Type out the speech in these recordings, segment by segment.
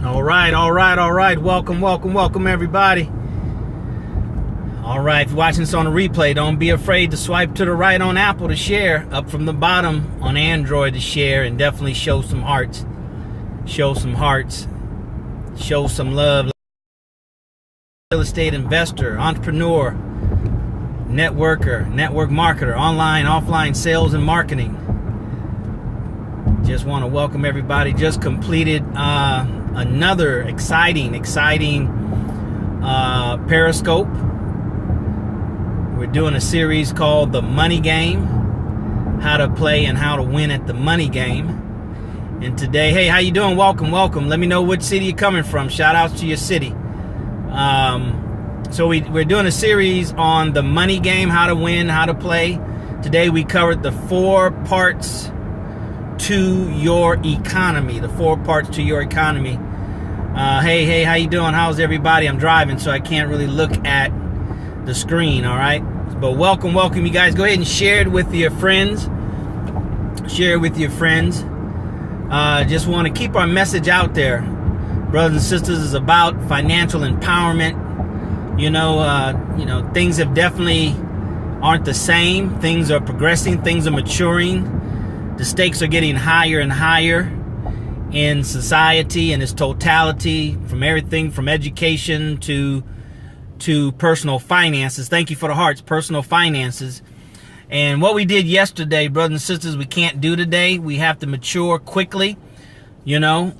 All right. Welcome, everybody. All right, if you're watching this on a replay, don't be afraid to swipe to the right on Apple to share, up from the bottom on Android to share, and definitely show some hearts. Show some love. Real estate investor, entrepreneur, networker, network marketer, online, offline sales and marketing. Just want to welcome everybody. Just completed another exciting Periscope. We're doing a series called The Money Game, how to play and how to win at the money game. And today, hey, how you doing? Welcome. Let me know which city you're coming from. Shout outs to your city. So we're doing a series on the money game, how to win, how to play. Today we covered the 4 parts to your economy. Hey, how you doing? How's everybody? I'm driving, so I can't really look at the screen, all right? But welcome, you guys. Go ahead and share it with your friends. Just want to keep our message out there. Brothers and sisters, is about financial empowerment. You know, things have definitely aren't the same. Things are progressing. Things are maturing. The stakes are getting higher and higher in society and its totality, from everything from education to personal finances. Thank you for the hearts. Personal finances. And what we did yesterday, brothers and sisters, we can't do today. We have to mature quickly. You know,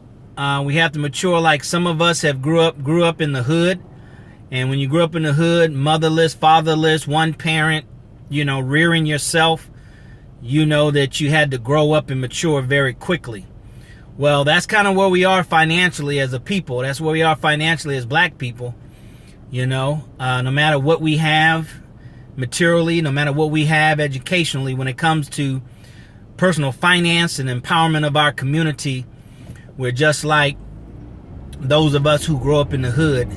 we have to mature like some of us have grew up in the hood. And when you grew up in the hood, motherless, fatherless, one parent, you know, rearing yourself, you know that you had to grow up and mature very quickly. Well, that's kind of where we are financially as a people. That's where we are financially as black people. You know, no matter what we have materially, no matter what we have educationally, when it comes to personal finance and empowerment of our community, we're just like those of us who grow up in the hood,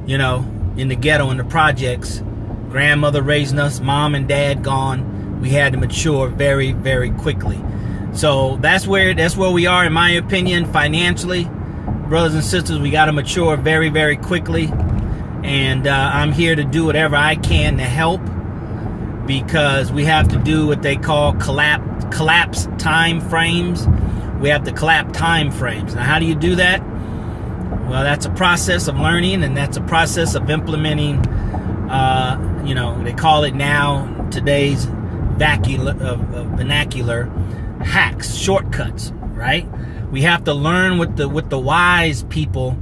you know, in the ghetto, in the projects. Grandmother raising us, mom and dad gone. We had to mature very, very quickly. So that's where we are, in my opinion, financially. Brothers and sisters, we got to mature very, very quickly. And I'm here to do whatever I can to help, because we have to do what they call collapse time frames. We have to collapse time frames. Now, how do you do that? Well, that's a process of learning, and that's a process of implementing, you know, they call it now, today's vernacular, hacks, shortcuts, right? We have to learn with the wise people.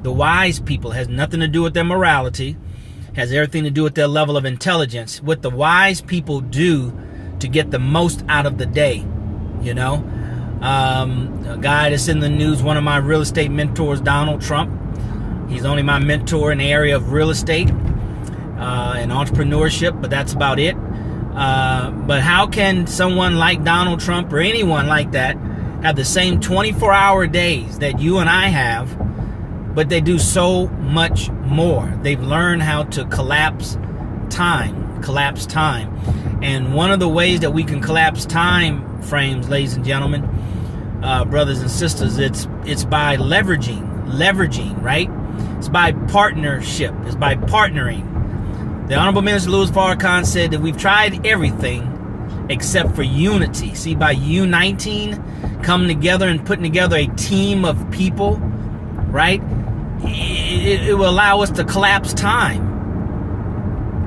The wise people has nothing to do with their morality, has everything to do with their level of intelligence. What the wise people do to get the most out of the day, you know. A guy that's in the news, one of my real estate mentors, Donald Trump. He's only my mentor in the area of real estate and entrepreneurship, but that's about it. But how can someone like Donald Trump or anyone like that have the same 24-hour days that you and I have, but they do so much more? They've learned how to collapse time. And one of the ways that we can collapse time frames, ladies and gentlemen, brothers and sisters, it's by leveraging, right? It's by partnership. It's by partnering. The Honorable Minister Louis Farrakhan said that we've tried everything except for unity. See, by uniting, coming together and putting together a team of people, right? It will allow us to collapse time.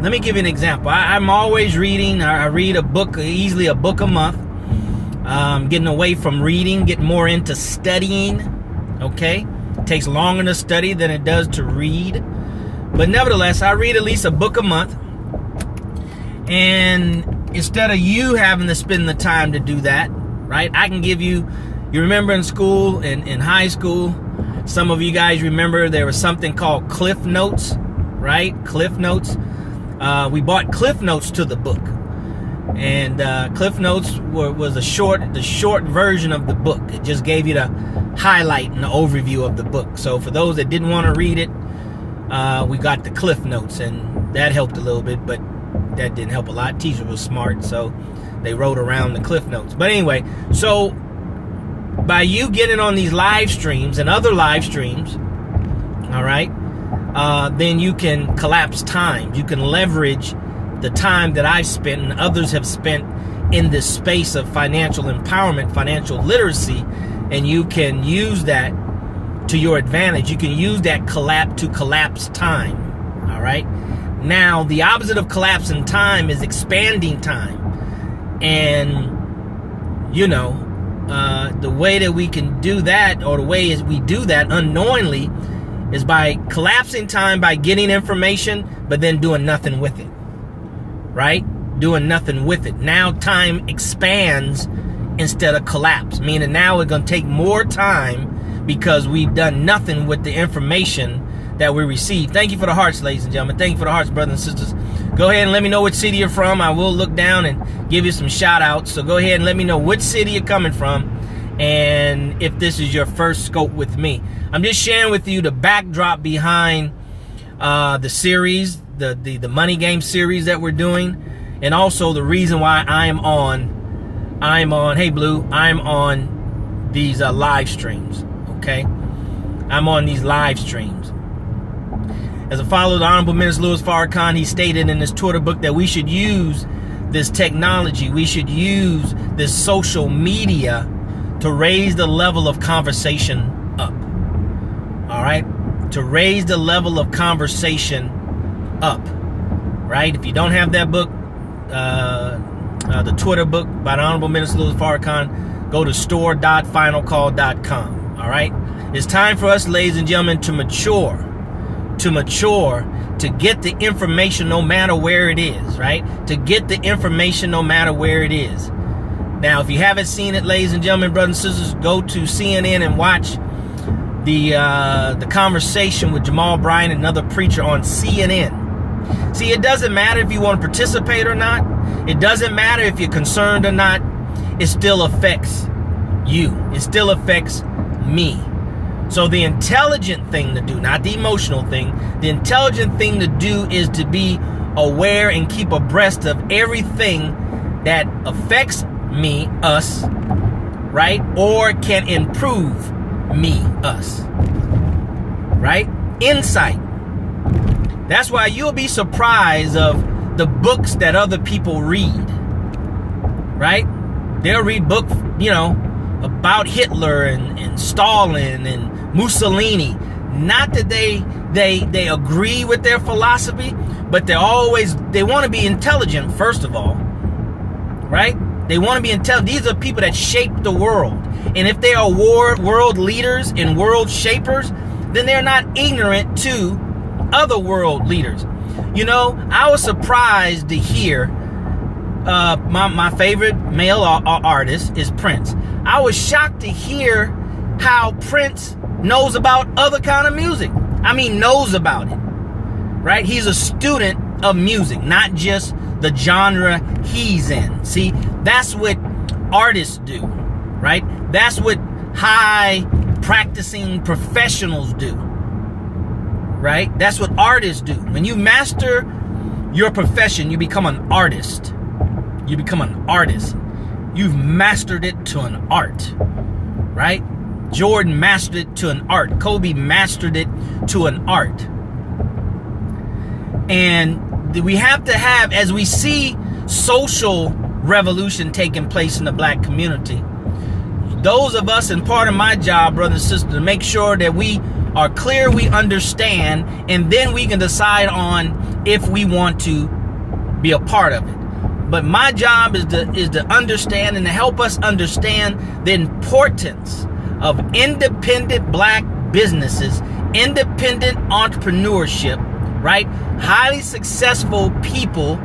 Let me give you an example. I'm always reading. I read a book, easily a book a month. Getting away from reading, getting more into studying. Okay? It takes longer to study than it does to read. But nevertheless, I read at least a book a month. And instead of you having to spend the time to do that, right? I can give you remember in school, in high school, some of you guys remember there was something called Cliff Notes, right? Cliff Notes. We bought Cliff Notes to the book. And Cliff Notes was the short version of the book. It just gave you the highlight and the overview of the book. So for those that didn't want to read it, we got the Cliff Notes, and that helped a little bit, but that didn't help a lot. Teacher was smart, so they wrote around the Cliff Notes. But anyway, so by you getting on these live streams and other live streams, all right, then you can collapse time. You can leverage the time that I've spent and others have spent in this space of financial empowerment, financial literacy, and you can use that to your advantage. You can use that to collapse time, all right? Now, the opposite of collapsing time is expanding time. And, you know, the way that we can do that, or the way is we do that unknowingly, is by collapsing time, by getting information, but then doing nothing with it, right? Doing nothing with it. Now time expands instead of collapse, meaning now we're going to take more time because we've done nothing with the information that we received. Thank you for the hearts, ladies and gentlemen. Thank you for the hearts, brothers and sisters. Go ahead and let me know which city you're from. I will look down and give you some shout outs. So go ahead and let me know which city you're coming from and if this is your first scope with me. I'm just sharing with you the backdrop behind the series, the money game series that we're doing, and also the reason why I'm on hey Blue, I'm on these live streams. Okay, I'm on these live streams. As a follower of the Honorable Minister Louis Farrakhan, he stated in his Twitter book that we should use this technology, we should use this social media to raise the level of conversation up. All right, to raise the level of conversation up. Right? If you don't have that book, the Twitter book by the Honorable Minister Louis Farrakhan, go to store.finalcall.com. All right, it's time for us, ladies and gentlemen, to mature, to get the information no matter where it is, right? To get the information no matter where it is. Now, if you haven't seen it, ladies and gentlemen, brothers and sisters, go to CNN and watch the conversation with Jamal Bryant, another preacher, on CNN. See, it doesn't matter if you want to participate or not. It doesn't matter if you're concerned or not. It still affects you. It still affects me. So the intelligent thing to do, not the emotional thing, the intelligent thing to do is to be aware and keep abreast of everything that affects me, us, right? Or can improve me, us, right? Insight. That's why you'll be surprised of the books that other people read, right? They'll read books, you know, about Hitler and Stalin and Mussolini. Not that they agree with their philosophy, but they want to be intelligent, first of all, right? They want to be intelligent. These are people that shape the world. And if they are world leaders and world shapers, then they're not ignorant to other world leaders. You know, I was surprised to hear my favorite male artist is Prince. I was shocked to hear how Prince knows about other kind of music. I mean, knows about it, right? He's a student of music, not just the genre he's in. See, that's what artists do, right? That's what high practicing professionals do, right? That's what artists do. When you master your profession, you become an artist. You become an artist. You've mastered it to an art, right? Jordan mastered it to an art. Kobe mastered it to an art. And we have to have, as we see social revolution taking place in the black community, those of us, and part of my job, brothers and sisters, to make sure that we are clear, we understand, and then we can decide on if we want to be a part of it. But my job is to understand and to help us understand the importance of independent black businesses, independent entrepreneurship, right? Highly successful people,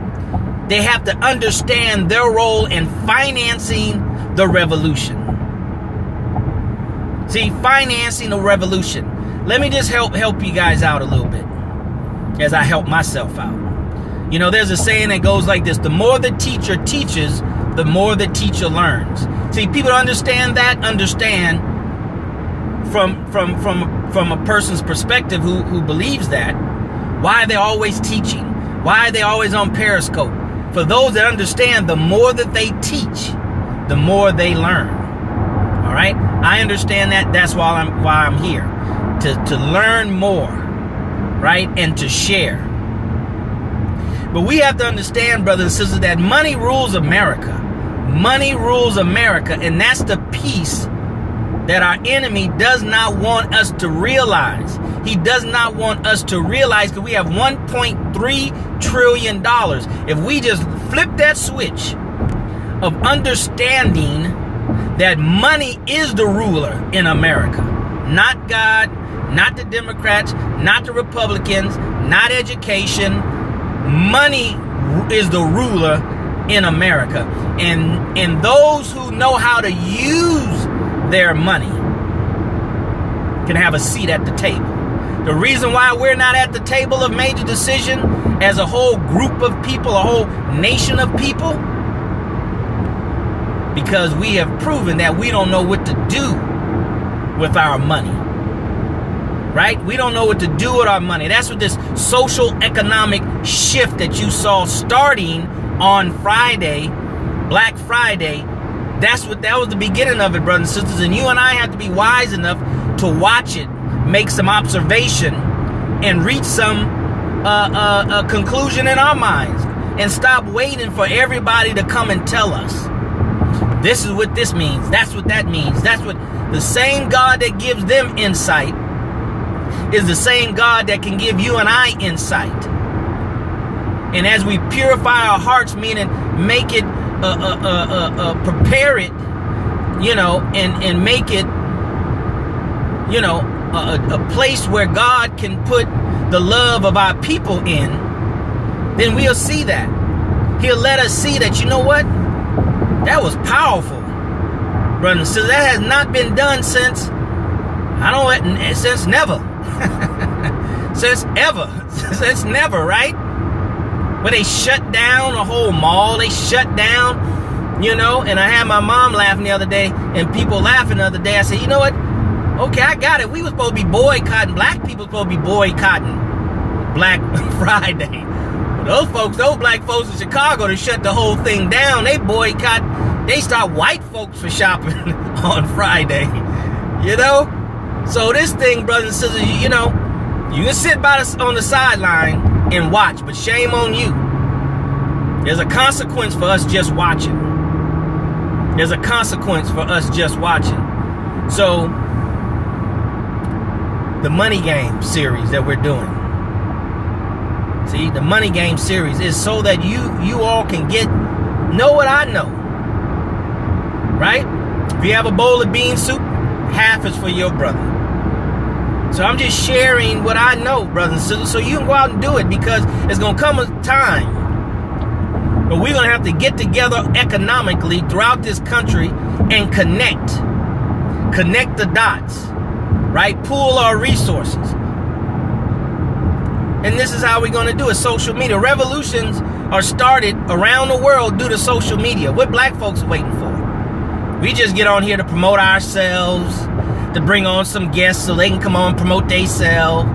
they have to understand their role in financing the revolution. See, financing the revolution. Let me just help you guys out a little bit as I help myself out. You know, there's a saying that goes like this: the more the teacher teaches, the more the teacher learns. See, people understand from a person's perspective who believes that. Why they're always teaching? Why are they always on Periscope? For those that understand, the more that they teach, the more they learn. All All right, I understand that. That's why I'm here, to learn more, right, and to share. But we have to understand, brothers and sisters, that money rules America. Money rules America, and that's the piece that our enemy does not want us to realize. He does not want us to realize that we have $1.3 trillion. If we just flip that switch of understanding that money is the ruler in America, not God, not the Democrats, not the Republicans, not education. Money is the ruler in America. And those who know how to use their money can have a seat at the table. The reason why we're not at the table of major decision as a whole group of people, a whole nation of people, because we have proven that we don't know what to do with our money. Right? We don't know what to do with our money. That's what this social economic shift that you saw starting on Friday, Black Friday, that was the beginning of it, brothers and sisters. And you and I have to be wise enough to watch it, make some observation, and reach some conclusion in our minds, and stop waiting for everybody to come and tell us, this is what this means, that's what that means. That's what the same God that gives them insight is the same God that can give you and I insight. And as we purify our hearts, meaning make it, prepare it, and make it, a place where God can put the love of our people in, then we'll see that. He'll let us see that, you know what? That was powerful, brothers and sisters. That has not been done since never. Since never, right? Where they shut down a whole mall, they shut down, and I had my mom laughing the other day, and people laughing the other day. I said, you know what? Okay, I got it. We were supposed to be boycotting, black people supposed to be boycotting Black Friday. But those black folks in Chicago, they shut the whole thing down. They stop white folks for shopping on Friday, So this thing, brothers and sisters, you can sit on the sideline and watch, but shame on you. There's a consequence for us just watching. There's a consequence for us just watching. So, the Money Game series that we're doing. See, the Money Game series is so that you all can know what I know. Right? If you have a bowl of bean soup, half is for your brother. So I'm just sharing what I know, brothers and sisters, so you can go out and do it, because it's going to come a time but we're going to have to get together economically throughout this country and connect the dots, right? Pool our resources. And this is how we're going to do it. Social media. Revolutions are started around the world due to social media. What black folks are waiting for? We just get on here to promote ourselves, to bring on some guests so they can come on and promote themselves,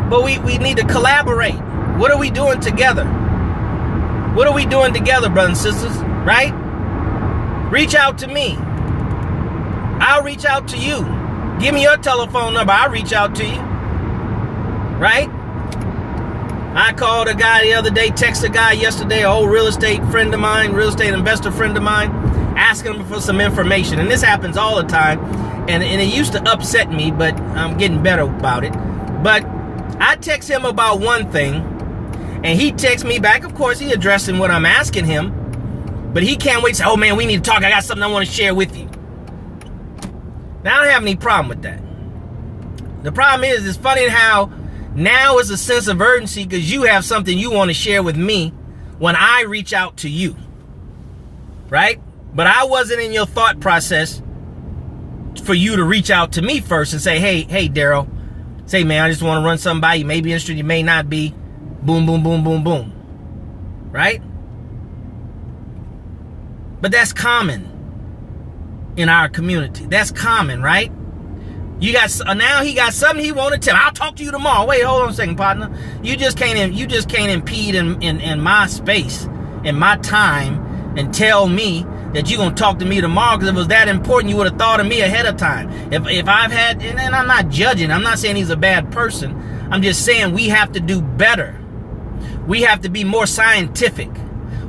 But we need to collaborate. What are we doing together? What are we doing together, brothers and sisters, right? Reach out to me. I'll reach out to you. Give me your telephone number. I'll reach out to you. Right? I called a guy the other day, texted a guy yesterday, an old real estate friend of mine, real estate investor friend of mine, asking him for some information. And this happens all the time. And it used to upset me, but I'm getting better about it. But I text him about one thing, and he texts me back. Of course, he addressing what I'm asking him, but he can't wait to say, oh man, we need to talk. I got something I want to share with you. Now, I don't have any problem with that. The problem is, it's funny how now it's a sense of urgency because you have something you want to share with me when I reach out to you, right? But I wasn't in your thought process for you to reach out to me first and say, hey, Darrell, say, man, I just want to run something by you. You may be interested, you may not be. Boom, boom, boom, boom, boom. Right? But that's common in our community. That's common, right? Now he got something he want to tell. I'll talk to you tomorrow. Wait, hold on a second, partner. You just can't impede in my space, in my time, and tell me that you're going to talk to me tomorrow, because if it was that important, you would have thought of me ahead of time. If I've had, and I'm not judging, I'm not saying he's a bad person. I'm just saying we have to do better. We have to be more scientific.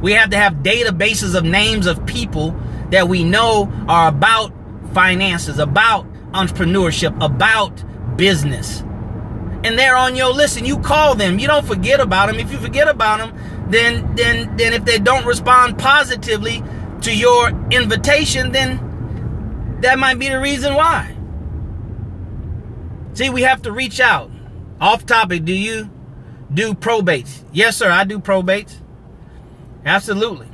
We have to have databases of names of people that we know are about finances, about entrepreneurship, about business. And they're on your list, and you call them. You don't forget about them. If you forget about them, then if they don't respond positively to your invitation, then that might be the reason why. See, we have to reach out. Off topic, do you do probates? Yes, sir, I do probates. Absolutely.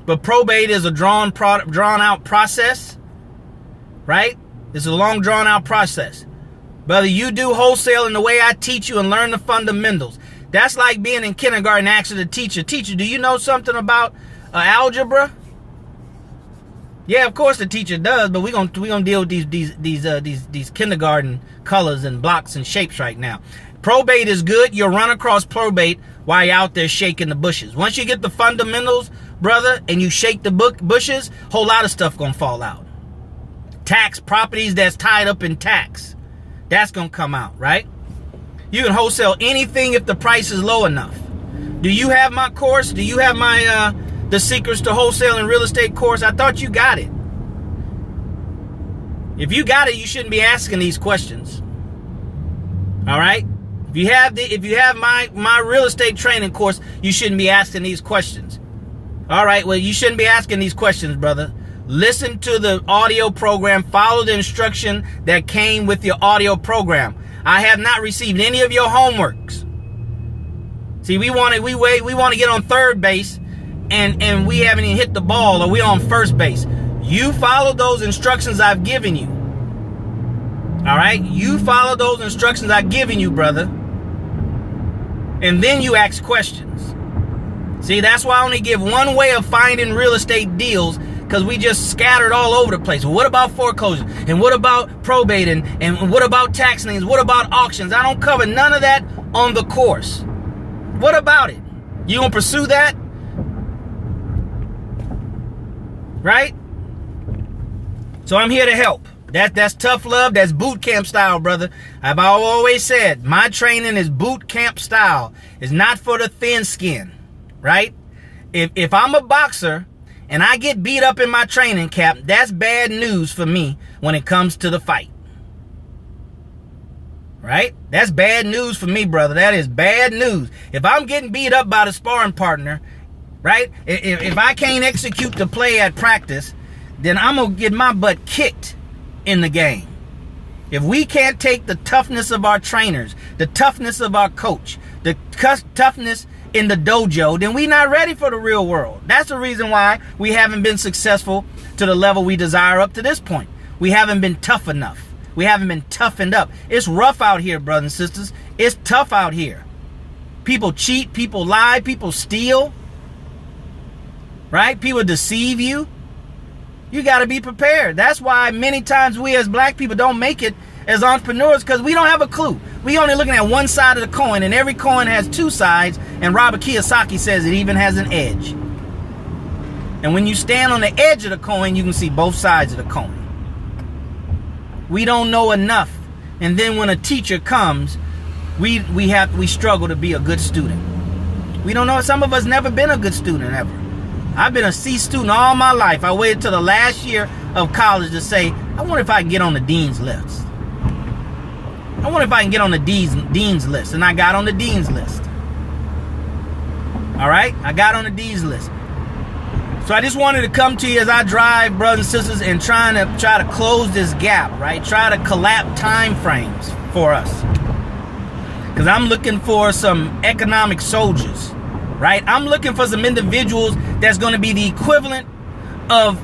But probate is a drawn out process, right? It's a long drawn out process. Brother, you do wholesale in the way I teach you and learn the fundamentals. That's like being in kindergarten asking the teacher, do you know something about algebra? Yeah, of course the teacher does, but we're gonna deal with these kindergarten colors and blocks and shapes right now. Probate is good. You'll run across probate while you're out there shaking the bushes. Once you get the fundamentals, brother, and you shake the bushes, whole lot of stuff gonna fall out. Tax, properties that's tied up in tax, that's gonna come out, right? You can wholesale anything if the price is low enough. Do you have my course? Do you have my the Secrets to Wholesale and Real Estate course? I thought you got it. If you got it, you shouldn't be asking these questions. All right? If you have my real estate training course, you shouldn't be asking these questions. All right, well, you shouldn't be asking these questions, brother. Listen to the audio program. Follow the instruction that came with your audio program. I have not received any of your homeworks. See, we want to get on third base, and we haven't even hit the ball, or we're on first base. You follow those instructions I've given you. All right? You follow those instructions I've given you, brother. And then you ask questions. See, that's why I only give one way of finding real estate deals, because we just scattered all over the place. Well, what about foreclosure? And what about probate? And what about tax liens? What about auctions? I don't cover none of that on the course. What about it? You gonna pursue that? Right? So I'm here to help. That's tough love. That's boot camp style, brother. I've always said my training is boot camp style. It's not for the thin skin, right? If I'm a boxer and I get beat up in my training camp, that's bad news for me when it comes to the fight. Right? That's bad news for me, brother. That is bad news. If I'm getting beat up by the sparring partner, right? If I can't execute the play at practice, then I'm going to get my butt kicked in the game. If we can't take the toughness of our trainers, the toughness of our coach, the toughness in the dojo, then we're not ready for the real world. That's the reason why we haven't been successful to the level we desire up to this point. We haven't been tough enough. We haven't been toughened up. It's rough out here, brothers and sisters. It's tough out here. People cheat, people lie, people steal. Right? People deceive you. You got to be prepared. That's why many times we as black people don't make it as entrepreneurs, because we don't have a clue. We only looking at one side of the coin, and every coin has two sides, and Robert Kiyosaki says it even has an edge. And when you stand on the edge of the coin, you can see both sides of the coin. We don't know enough. And then when a teacher comes, we struggle to be a good student. We don't know. Some of us never been a good student ever. I've been a C student all my life. I waited till the last year of college to say, I wonder if I can get on the dean's list. I wonder if I can get on the dean's list. And I got on the dean's list. All right? I got on the dean's list. So I just wanted to come to you as I drive, brothers and sisters, and try to close this gap, right? Try to collapse time frames for us. Because I'm looking for some economic soldiers, right? I'm looking for some individuals that's going to be the equivalent of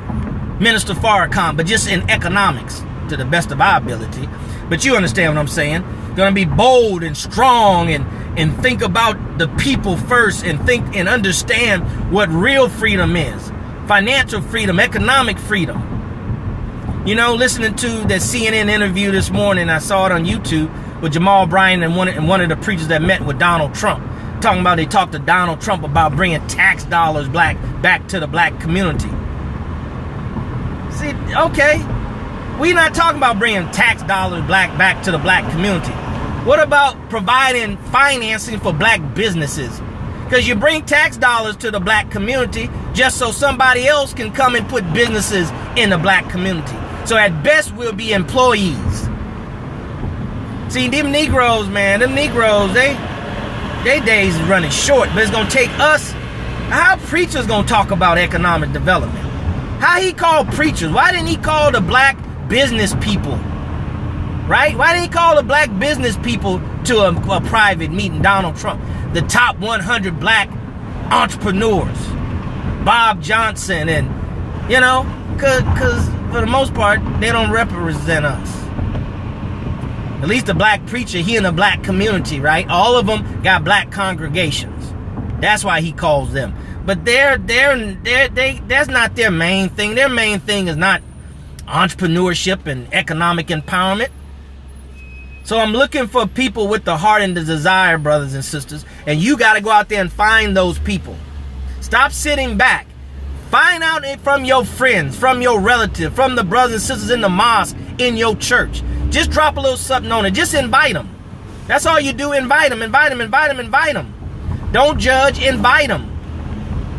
Minister Farrakhan, but just in economics to the best of our ability. But you understand what I'm saying. Going to be bold and strong and think about the people first, and think and understand what real freedom is. Financial freedom, economic freedom. You know, listening to that CNN interview this morning, I saw it on YouTube with Jamal Bryant and one of the preachers that met with Donald Trump. They talked to Donald Trump about bringing tax dollars back to the black community. okay, we're not talking about bringing tax dollars back to the black community. What about providing financing for black businesses? Because you bring tax dollars to the black community just so somebody else can come and put businesses in the black community. So at best, we'll be employees. See, them Negroes, man, they days is running short. But it's going to take us. How preachers going to talk about economic development? How he called preachers? Why didn't he call the black business people? Right? Why didn't he call the black business people to a private meeting? Donald Trump, the top 100 black entrepreneurs, Bob Johnson, and, you know, because for the most part, they don't represent us. At least the black preacher here in the black community, right? All of them got black congregations. That's why he calls them. But that's not their main thing. Their main thing is not entrepreneurship and economic empowerment. So I'm looking for people with the heart and the desire, brothers and sisters. And you got to go out there and find those people. Stop sitting back. Find out from your friends, from your relatives, from the brothers and sisters in the mosque, in your church. Just drop a little something on it. Just invite them. That's all you do. Invite them, invite them, invite them, invite them. Don't judge, invite them.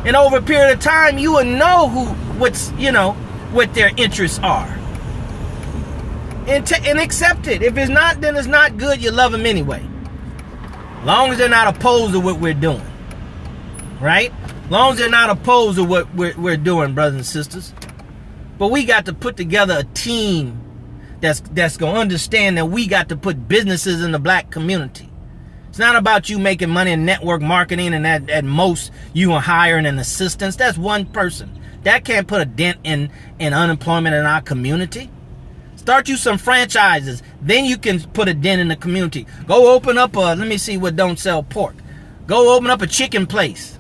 And over a period of time, you will know what their interests are. And accept it. If it's not, then it's not good. You love them anyway. Long as they're not opposed to what we're doing. Right? Long as they're not opposed to what we're doing, brothers and sisters. But we got to put together a team that's going to understand that we got to put businesses in the black community. It's not about you making money in network marketing and at most you are hiring an assistant. That's one person. That can't put a dent in unemployment in our community. Start you some franchises. Then you can put a dent in the community. Go open up let me see what don't sell pork. Go open up a chicken place.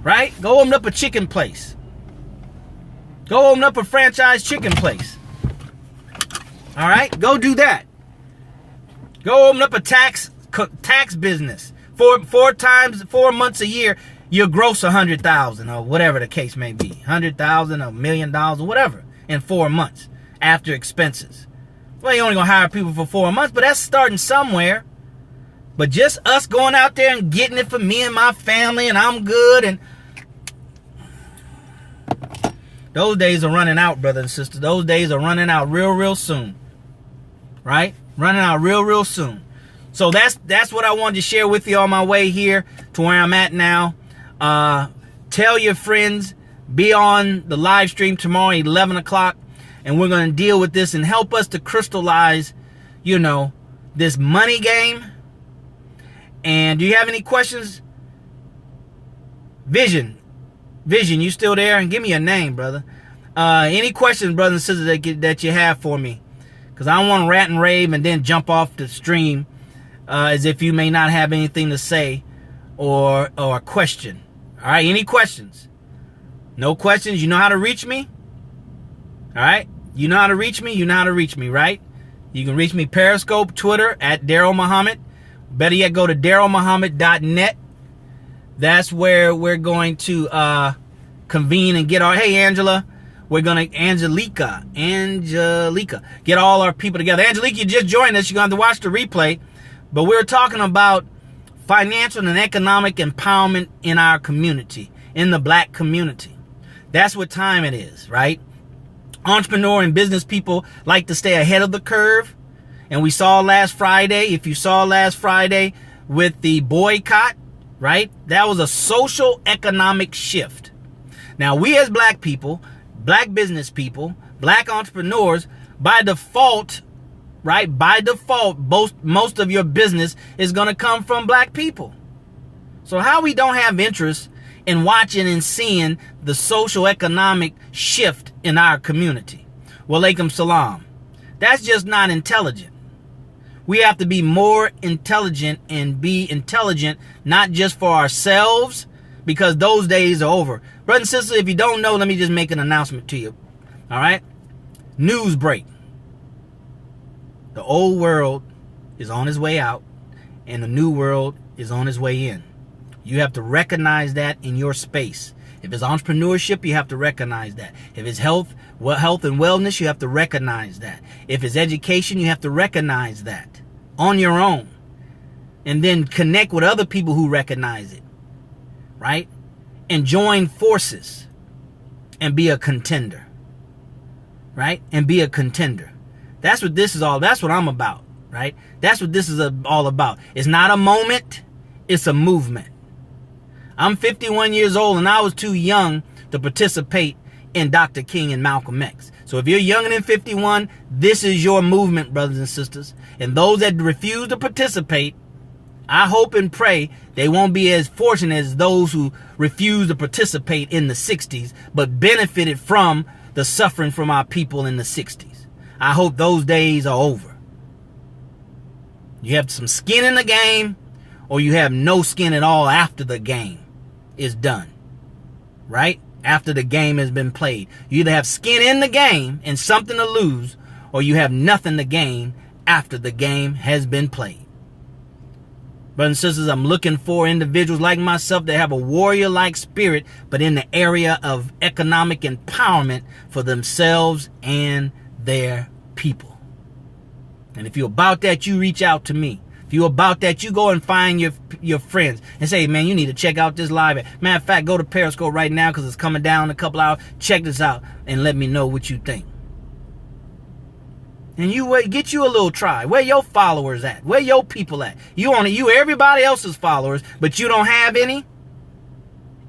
Right? Go open up a chicken place. Go open up a franchise chicken place. All right? Go do that. Go open up a tax business. 4 months a year, you'll gross $100,000 or whatever the case may be. $100,000, $1 million, or whatever in 4 months after expenses. Well, you're only going to hire people for 4 months, but that's starting somewhere. But just us going out there and getting it for me and my family and I'm good, and those days are running out, brothers and sisters. Those days are running out real soon. Right? Running out real soon. So that's what I wanted to share with you on my way here to where I'm at now. Tell your friends, be on the live stream tomorrow at 11 o'clock, and we're going to deal with this and help us to crystallize, this money game. And do you have any questions? Vision, you still there? And give me a name, brother. Any questions, brothers and sisters, that you have for me? Because I don't want to rant and rave and then jump off the stream as if you may not have anything to say or a question. All right, any questions? No questions? You know how to reach me? All right, you know how to reach me? You know how to reach me, right? You can reach me Periscope, Twitter, at DarrellMuhammad. Better yet, go to DarrellMuhammad.net. That's where we're going to convene and get our... Hey, Angela. We're going to... Angelica. Get all our people together. Angelica, you just joined us. You're going to have to watch the replay. But we're talking about financial and economic empowerment in our community, in the black community. That's what time it is, right? Entrepreneur and business people like to stay ahead of the curve. And we saw last Friday, if you saw last Friday with the boycott, right? That was a social economic shift. Now, we as black people, black business people, black entrepreneurs, by default, right? By default, most of your business is going to come from black people. So how we don't have interest in watching and seeing the social economic shift in our community? Walaikum salam. That's just not intelligent. We have to be more intelligent and be intelligent, not just for ourselves, because those days are over. Brothers and sisters, if you don't know, let me just make an announcement to you. All right? News break. The old world is on its way out, and the new world is on its way in. You have to recognize that in your space. If it's entrepreneurship, you have to recognize that. If it's health, Well, health and wellness, you have to recognize that. If it's education, you have to recognize that on your own. And then connect with other people who recognize it. Right? And join forces and be a contender. Right? And be a contender. That's what this is all. That's what I'm about. Right? That's what this is all about. It's not a moment. It's a movement. I'm 51 years old and I was too young to participate in Dr. King and Malcolm X. So if you're younger than 51, this is your movement, brothers and sisters. And those that refuse to participate, I hope and pray they won't be as fortunate as those who refused to participate in the 60s, but benefited from the suffering from our people in the 60s. I hope those days are over. You have some skin in the game, or you have no skin at all after the game is done. Right? After the game has been played. You either have skin in the game and something to lose, or you have nothing to gain after the game has been played. Brothers and sisters, I'm looking for individuals like myself that have a warrior-like spirit, but in the area of economic empowerment for themselves and their people. And if you're about that, you reach out to me. If you're about that, you go and find your friends and say, man, you need to check out this live. Matter of fact, go to Periscope right now because it's coming down in a couple hours. Check this out and let me know what you think. And you get you a little tribe. Where your followers at? Where your people at? You everybody else's followers, but you don't have any?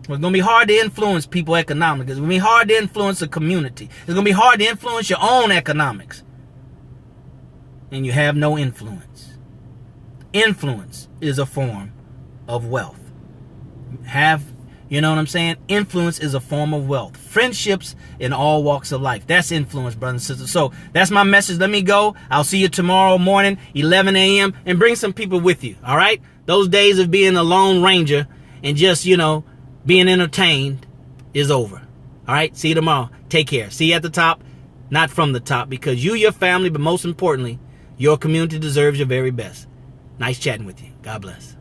Well, it's going to be hard to influence people economically. It's going to be hard to influence a community. It's going to be hard to influence your own economics. And you have no influence. Influence is a form of wealth. You know what I'm saying? Influence is a form of wealth. Friendships in all walks of life. That's influence, brothers and sisters. So that's my message. Let me go. I'll see you tomorrow morning, 11 a.m. and bring some people with you. All right? Those days of being a lone ranger and just, being entertained is over. All right? See you tomorrow. Take care. See you at the top, not from the top, because you, your family, but most importantly, your community deserves your very best. Nice chatting with you. God bless.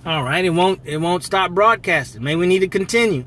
All right, it won't stop broadcasting. Maybe we need to continue.